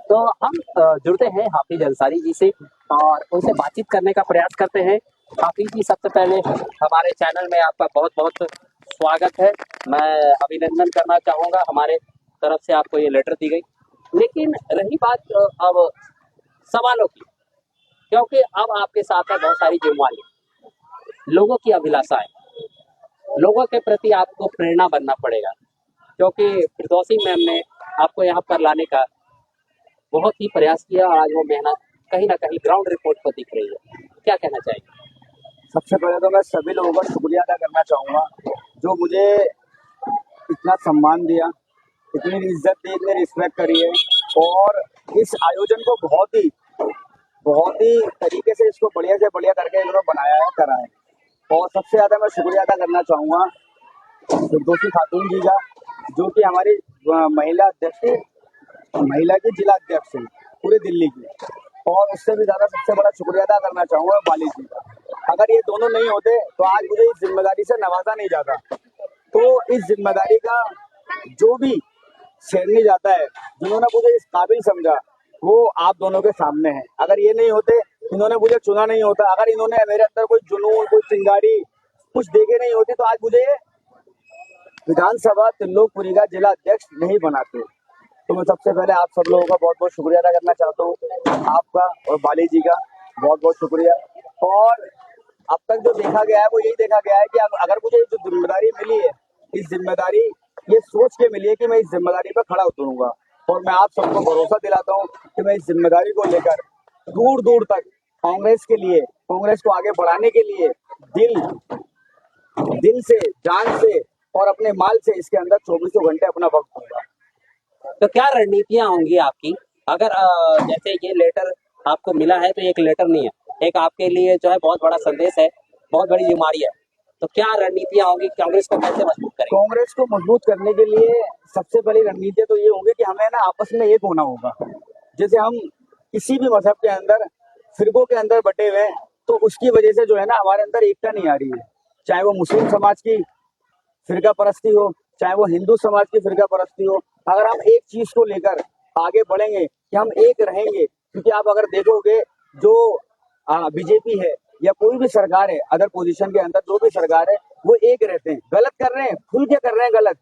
तो हम जुड़ते हैं हाफिज अंसारी जी से और उनसे बातचीत करने का प्रयास करते हैं। हाफिज जी, सबसे पहले हमारे चैनल में आपका बहुत बहुत स्वागत है। मैं अभिनंदन करना चाहूँगा, हमारे तरफ से आपको ये लेटर दी गई। लेकिन रही बात अब सवालों की, क्योंकि अब आपके साथ है बहुत सारी जिम्मेवारी, लोगों की अभिलाषाएं, लोगों के प्रति आपको प्रेरणा बनना पड़ेगा, क्योंकि फिरदौसी मैम ने आपको यहाँ पर लाने का बहुत ही प्रयास किया और आज वो मेहनत कहीं ना कहीं ग्राउंड रिपोर्ट पर दिख रही है। क्या कहना चाहेंगे? सबसे पहले तो मैं सभी लोगों का शुक्रिया अदा करना चाहूँगा जो मुझे इतना सम्मान दिया, इतनी इज्जत दी, इतनी रिस्पेक्ट करी है और इस आयोजन को बहुत ही तरीके से इसको बढ़िया से बढ़िया करके इन्होंने बनाया है, करा है। और सबसे ज़्यादा मैं शुक्रिया अदा करना चाहूँगा फिरदौसी खातून जी का, जो कि हमारी महिला अध्यक्ष थी, महिला की जिला अध्यक्ष है पूरी दिल्ली की। और उससे भी ज़्यादा सबसे बड़ा शुक्रिया अदा करना चाहूँगा बाली जी का। अगर ये दोनों नहीं होते तो आज मुझे इस जिम्मेदारी से नवाजा नहीं जाता। तो इस जिम्मेदारी का जो भी छेड़ने जाता है, जिन्होंने मुझे इस काबिल समझा, वो आप दोनों के सामने है। अगर ये नहीं होते, इन्होंने मुझे चुना नहीं होता, अगर इन्होंने मेरे अंदर कोई जुनून, कोई चिंगारी कुछ देखे नहीं होती, तो आज मुझे विधानसभा त्रिलोकपुरी का जिला अध्यक्ष नहीं बनाते। तो मैं सबसे पहले आप सब लोगों का बहुत बहुत शुक्रिया अदा करना चाहता हूँ, आपका और बाली जी का बहुत बहुत शुक्रिया। और अब तक जो देखा गया है वो यही देखा गया है कि अगर मुझे जो जिम्मेदारी मिली है, इस जिम्मेदारी ये सोच के मिली है कि मैं इस जिम्मेदारी पर खड़ा उतरूंगा। और मैं आप सबको भरोसा दिलाता हूँ कि मैं इस जिम्मेदारी को लेकर दूर दूर तक कांग्रेस के लिए, कांग्रेस को आगे बढ़ाने के लिए दिल दिल से, जान से और अपने माल से इसके अंदर 24 घंटे अपना वक्त दूंगा। तो क्या रणनीतियां होंगी आपकी? अगर जैसे ये लेटर आपको मिला है तो एक लेटर नहीं है, एक आपके लिए जो है बहुत बड़ा संदेश है, बहुत बड़ी बीमारी है। तो क्या रणनीतियां होंगी? कांग्रेस को कैसे मजबूत करेंगे? कांग्रेस को मजबूत करने के लिए सबसे पहली रणनीति तो ये होगी कि हमें ना आपस में एक होना होगा। जैसे हम किसी भी मजहब के अंदर, फिरकों के अंदर बटे हुए हैं, तो उसकी वजह से जो है ना हमारे अंदर एकता नहीं आ रही है। चाहे वो मुस्लिम समाज की फिरका परस्ती हो, चाहे वो हिंदू समाज की फिरका परस्ती हो, अगर हम एक चीज को लेकर आगे बढ़ेंगे कि हम एक रहेंगे, क्योंकि आप अगर देखोगे जो बीजेपी है या कोई भी सरकार है, अदर पोजीशन के अंदर जो भी सरकार है, वो एक रहते हैं। गलत कर रहे हैं, खुल के कर रहे हैं गलत,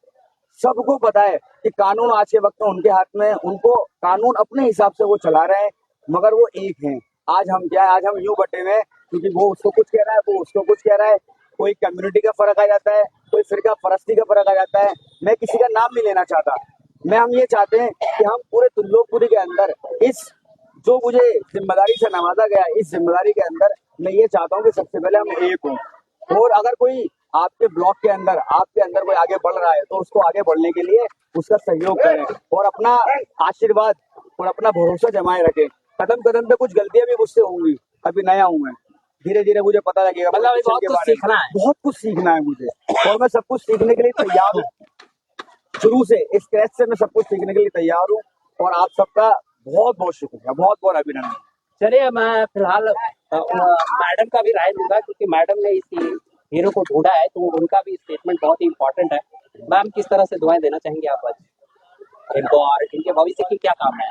सबको पता है कि कानून आज के वक्त में उनके हाथ में है, उनको कानून अपने हिसाब से वो चला रहे हैं, मगर वो एक हैं। आज हम क्या है, आज हम यूं बटे हुए हैं क्योंकि वो उसको कुछ कह रहा है, वो उसको कुछ कह रहा है, कोई कम्युनिटी का फर्क आ जाता है, कोई फिरका परस्ती का फर्क आ जाता है। मैं किसी का नाम नहीं लेना चाहता, हम ये चाहते हैं कि हम पूरे त्रिलोकपुरी के अंदर इस जो मुझे जिम्मेदारी से नवाजा गया, इस जिम्मेदारी के अंदर मैं ये चाहता हूँ कि सबसे पहले हम एक हों। और अगर कोई आपके ब्लॉक के अंदर, आपके अंदर कोई आगे बढ़ रहा है, तो उसको आगे बढ़ने के लिए उसका सहयोग करें और अपना आशीर्वाद और अपना भरोसा जमाए रखें। कदम कदम पे कुछ गलतियां भी मुझसे होंगी, अभी नया हूँ मैं, धीरे धीरे मुझे पता लगेगा। मतलब बहुत कुछ सीखना है, बहुत कुछ सीखना है मुझे, और मैं सब कुछ सीखने के लिए तैयार हूँ। शुरू से स्क्रैच से मैं सब कुछ सीखने के लिए तैयार हूँ। और आप सबका बहुत बहुत शुक्रिया, बहुत बहुत अभिनंदन। चलिए, मैं फिलहाल मैडम का भी राय लूंगा, क्योंकि मैडम ने इस हीरो को ढूंढा है, तो उनका भी स्टेटमेंट बहुत ही इंपॉर्टेंट है। मैम, किस तरह से दुआएं देना चाहेंगे आप आज इनको और इनके भविष्य की क्या काम है?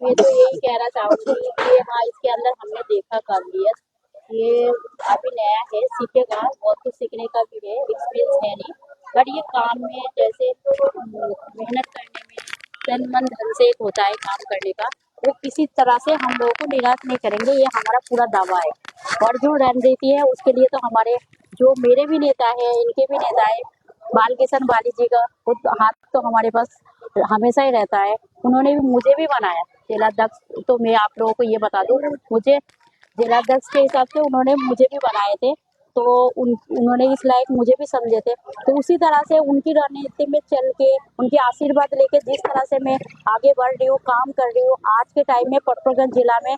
मैं तो यही कहना चाहूंगी कि हाँ, इसके अंदर हमने देखा काबिलियत, ये अभी नया है, सीखेगा, बहुत कुछ सीखने का भी है, एक्सपीरियंस है नहीं, बट ये काम में जैसे मेहनत करने में तन मन धन से एक होता है काम करने का, वो किसी तरह से हम लोगों को निराश नहीं करेंगे, ये हमारा पूरा दावा है। और जो रणनीति है उसके लिए तो हमारे जो मेरे भी नेता है, इनके भी नेता है, बाल किशन बाली जी का खुद हाथ तो हमारे पास हमेशा ही रहता है। उन्होंने भी मुझे भी बनाया जिलाध्यक्ष, तो मैं आप लोगों को ये बता दूं, मुझे जिलाध्यक्ष के हिसाब से उन्होंने मुझे भी बनाए थे, तो उन्होंने इस लायक मुझे भी समझे थे। तो उसी तरह से उनकी रणनीति में चल के, उनके आशीर्वाद लेके जिस तरह से मैं आगे बढ़ रही हूँ, काम कर रही हूँ, आज के टाइम में पटवर्धन जिला में